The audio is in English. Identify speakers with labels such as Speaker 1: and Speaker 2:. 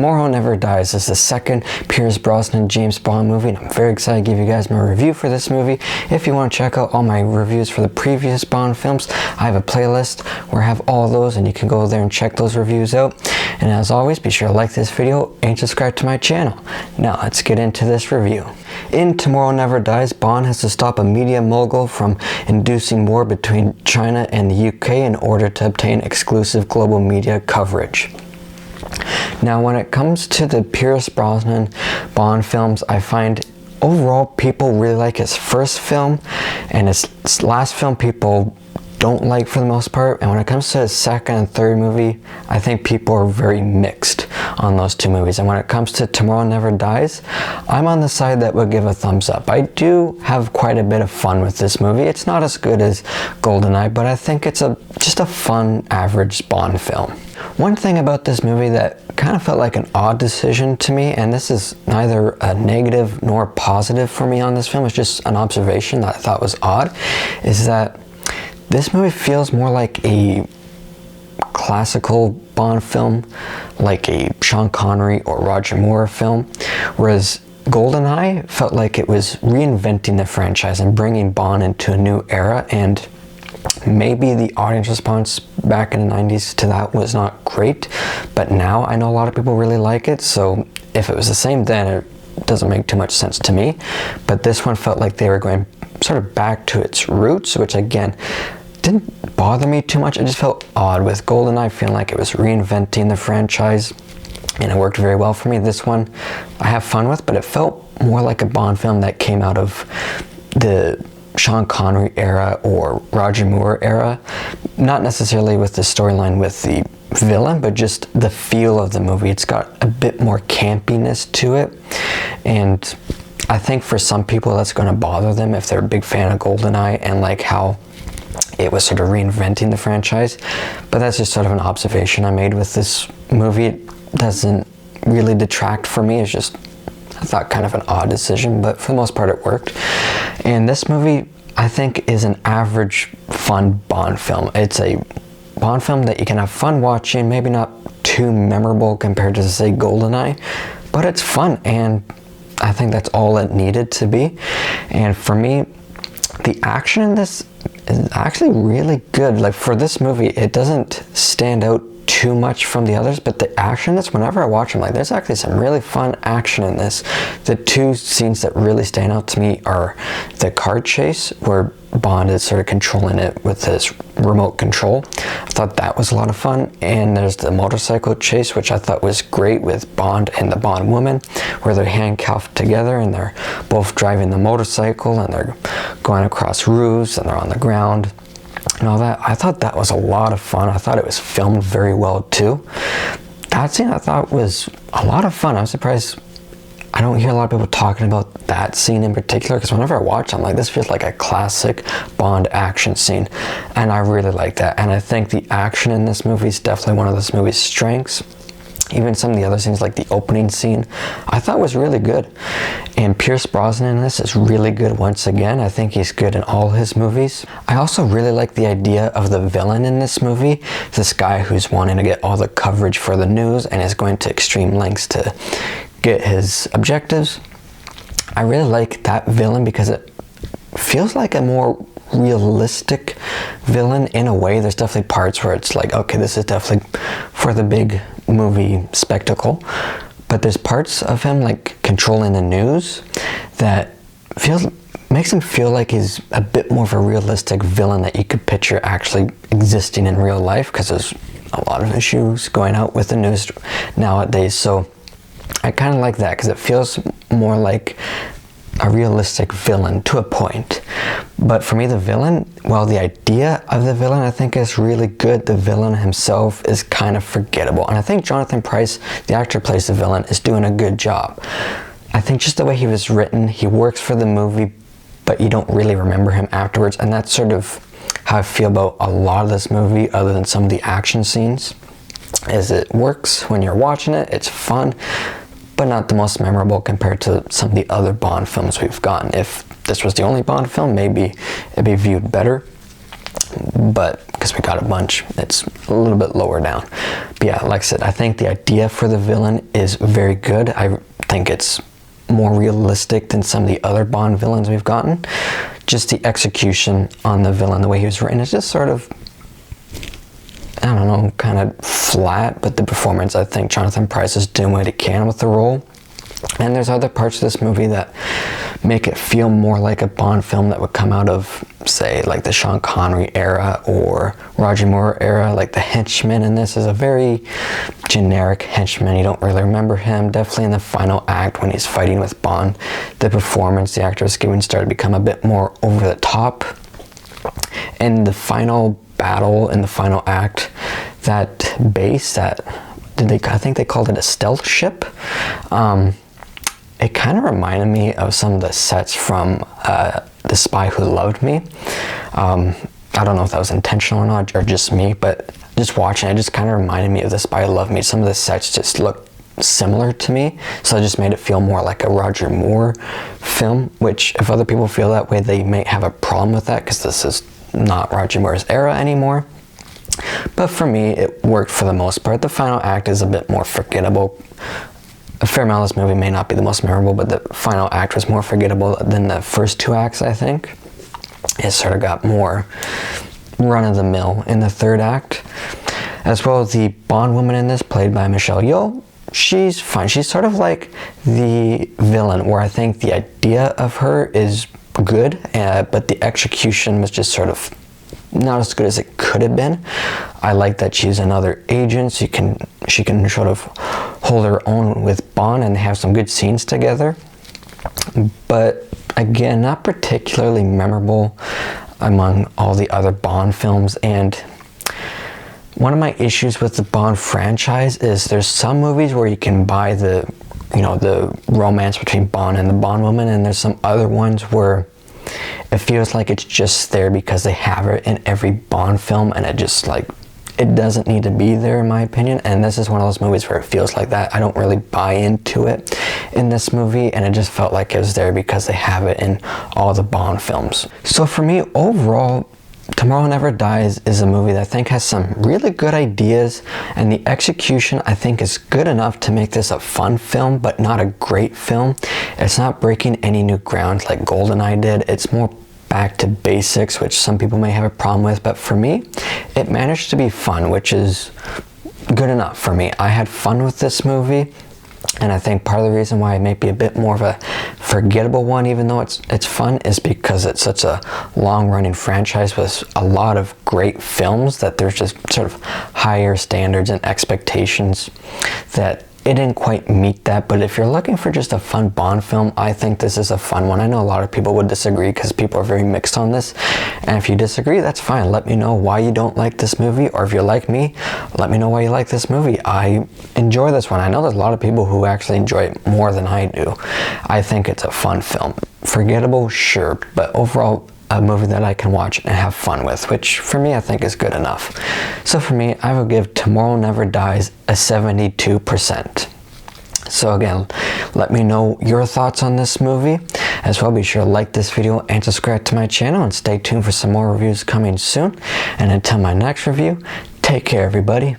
Speaker 1: Tomorrow Never Dies is the second Pierce Brosnan James Bond movie, and I'm very excited to give you guys my review for this movie. If you want to check out all my reviews for the previous Bond films, I have a playlist where I have all those, and you can go there and check those reviews out. And as always, be sure to like this video and subscribe to my channel. Now let's get into this review. In Tomorrow Never Dies, Bond has to stop a media mogul from inducing war between China and the UK in order to obtain exclusive global media coverage. Now, when it comes to the Pierce Brosnan Bond films, I find overall people really like his first film, and his last film people don't like for the most part. And when it comes to his second and third movie, I think people are very mixed on those two movies. And when it comes to Tomorrow Never Dies, I'm on the side that would give a thumbs up. I do have quite a bit of fun with this movie. It's not as good as GoldenEye, but I think it's just a fun, average Bond film. One thing about this movie that kind of felt like an odd decision to me, and this is neither a negative nor positive for me on this film, it's just an observation that I thought was odd, is that this movie feels more like a classical Bond film, like a Sean Connery or Roger Moore film, whereas GoldenEye felt like it was reinventing the franchise and bringing Bond into a new era. And maybe the audience response back in the 90s to that was not great, but now I know a lot of people really like it, so if it was the same then, it doesn't make too much sense to me. But this one felt like they were going sort of back to its roots, which again didn't bother me too much. It just felt odd with GoldenEye feeling like it was reinventing the franchise, and it worked very well for me. This one I have fun with, but it felt more like a Bond film that came out of the Sean Connery era or Roger Moore era, not necessarily with the storyline with the villain, but just the feel of the movie. It's got a bit more campiness to it, and I think for some people that's going to bother them if they're a big fan of GoldenEye and like how it was sort of reinventing the franchise. But that's just sort of an observation I made with this movie. It doesn't really detract for me. It's just, I thought, kind of an odd decision, but for the most part it worked. And this movie, I think, is an average fun Bond film. It's a Bond film that you can have fun watching, maybe not too memorable compared to, say, GoldenEye, but it's fun, and I think that's all it needed to be. And for me, the action in this is actually really good. Like, for this movie, it doesn't stand out too much from the others, but the action in this, whenever I watch them, like, there's actually some really fun action in this. The two scenes that really stand out to me are the car chase, where Bond is sort of controlling it with his remote control. I thought that was a lot of fun. And there's the motorcycle chase, which I thought was great, with Bond and the Bond woman, where they're handcuffed together and they're both driving the motorcycle and they're going across roofs and they're on the ground and all that. I thought that was a lot of fun. I thought it was filmed very well too. That scene I thought was a lot of fun. I'm surprised I don't hear a lot of people talking about that scene in particular, because whenever I watch it, I'm like, this feels like a classic Bond action scene, and I really like that. And I think the action in this movie is definitely one of this movie's strengths. Even some of the other scenes, like the opening scene, I thought was really good. And Pierce Brosnan in this is really good once again. I think he's good in all his movies. I also really like the idea of the villain in this movie, this guy who's wanting to get all the coverage for the news and is going to extreme lengths to get his objectives. I really like that villain because it feels like a more realistic villain in a way. There's definitely parts where it's like, okay, this is definitely for the big movie spectacle, but there's parts of him like controlling the news that makes him feel like he's a bit more of a realistic villain that you could picture actually existing in real life, because there's a lot of issues going out with the news nowadays. So I kind of like that, because it feels more like a realistic villain to a point. But for me, the villain, well, the idea of the villain I think is really good. The villain himself is kind of forgettable, and I think Jonathan Pryce, the actor who plays the villain, is doing a good job. I think just the way he was written, he works for the movie, but you don't really remember him afterwards, and that's sort of how I feel about a lot of this movie, other than some of the action scenes, is it works when you're watching it, it's fun, but not the most memorable compared to some of the other Bond films we've gotten. If this was the only Bond film, maybe it'd be viewed better. but because we got a bunch, it's a little bit lower down. But yeah, like I said, I think the idea for the villain is very good. I think it's more realistic than some of the other Bond villains we've gotten. Just the execution on the villain, the way he was written, is just sort of, I don't know, kind of flat, but the performance, I think Jonathan Pryce is doing what he can with the role. And there's other parts of this movie that make it feel more like a Bond film that would come out of, say, like the Sean Connery era or Roger Moore era. Like the henchman in this is a very generic henchman. You don't really remember him. Definitely in the final act when he's fighting with Bond, the performance the actor was giving started to become a bit more over the top. And the final battle in the final act, that base, I think they called it a stealth ship. It kind of reminded me of some of the sets from The Spy Who Loved Me. I don't know if that was intentional or not, or just me, but just watching it just kind of reminded me of The Spy Who Loved Me. Some of the sets just looked similar to me, so it just made it feel more like a Roger Moore film, which if other people feel that way, they may have a problem with that because this is not Roger Moore's era anymore. But for me, it worked for the most part. The final act is a bit more forgettable. A fair amount of this movie may not be the most memorable, but the final act was more forgettable than the first two acts, I think. It sort of got more run-of-the-mill in the third act. As well as the Bond woman in this, played by Michelle Yeoh, she's fine. She's sort of like the villain, where I think the idea of her is good, but the execution was just sort of not as good as it could have been. I like that she's another agent, so she can sort of hold her own with Bond, and they have some good scenes together. But again, not particularly memorable among all the other Bond films. And one of my issues with the Bond franchise is there's some movies where you can buy the romance between Bond and the Bond woman, and there's some other ones where it feels like it's just there because they have it in every Bond film, and it just like, it doesn't need to be there in my opinion. And this is one of those movies where it feels like that. I don't really buy into it in this movie, and it just felt like it was there because they have it in all the Bond films. So for me, overall, Tomorrow Never Dies is a movie that I think has some really good ideas, and the execution I think is good enough to make this a fun film, but not a great film. It's not breaking any new ground like GoldenEye did. It's more back to basics, which some people may have a problem with, but for me, it managed to be fun, which is good enough for me. I had fun with this movie, and I think part of the reason why it may be a bit more of a forgettable one, even though it's fun, is because it's such a long-running franchise with a lot of great films that there's just sort of higher standards and expectations that it didn't quite meet that. But if you're looking for just a fun Bond film, I think this is a fun one. I know a lot of people would disagree because people are very mixed on this. And if you disagree, that's fine. Let me know why you don't like this movie. Or if you're like me, let me know why you like this movie. I enjoy this one. I know there's a lot of people who actually enjoy it more than I do. I think it's a fun film. Forgettable, sure. But overall, a movie that I can watch and have fun with, which for me I think is good enough. So for me, I will give Tomorrow Never Dies a 72%. So again, let me know your thoughts on this movie. As well, be sure to like this video and subscribe to my channel, and stay tuned for some more reviews coming soon. And until my next review, take care everybody.